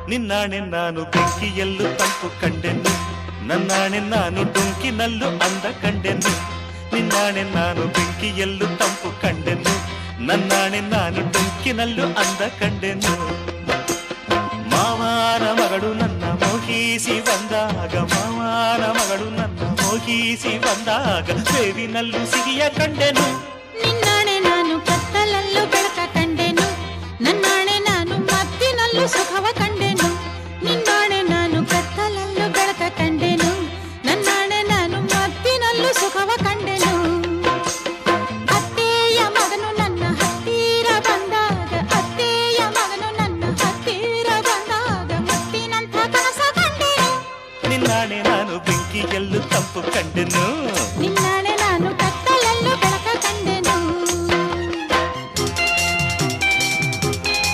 ನಿನ್ನಾಣೆ ನಾನು ಬೆಂಕಿಯಲ್ಲೂ ತಂಪು ಕಂಡೆನು, ನನ್ನಾಣೆ ನಾನು ಡೊಂಕಿನಲ್ಲೂ ಅಂದ ಕಂಡೆನು. ನಿನ್ನಾಣೆ ನಾನು ಬೆಂಕಿಯಲ್ಲೂ ತಂಪು ಕಂಡೆನು, ನನ್ನಾಣೆ ನಾನು ಡೊಂಕಿನಲ್ಲೂ ಅಂದ ಕಂಡೆನು. ಮಾವನ ಮಗಳು ನನ್ನ ಮೋಹಿಸಿ ಬಂದಾಗ, ಮಾವನ ಮಗಳು ನನ್ನ ಮೋಹಿಸಿ ಬಂದಾಗ ಬೇವಿನಲ್ಲೂ ಸಿಹಿಯ ಕಂಡೆನು. ನಿನ್ನಾಣೆ ನಾನು ಕತ್ತಲಲ್ಲೂ ಬೆಳಕ ಕಂಡೆನು, ನನ್ನಾಣೆ ನಾನು ಮತ್ತಿನಲ್ಲೂ ಸುಖವ ಕಂಡೆನು. ನಿನ್ನಾಣೆ ನಾನು ಕತ್ತಲಲ್ಲೂ ಬೆಳಕ ಕಂಡೆನು, ನನ್ನಾಣೆ ನಾನು ಮತ್ತಿನಲ್ಲೂ ಸುಖವ ಕಂಡೆನು. ಅತ್ತೆಯ ಮಗನು ನನ್ನ ಹತ್ತಿರ ಬಂದಾಗ, ಅತ್ತೆಯ ಮಗನು ನನ್ನ ಹತ್ತಿರ ಬಂದಾಗ ಮುತ್ತಿನಂಥ ಕನಸ ಕಂಡೆನು. ನಿನ್ನಾಣೆ ನಾನು ಬೆಂಕಿಯಲ್ಲೂ ತಂಪು ಕಂಡೆನು.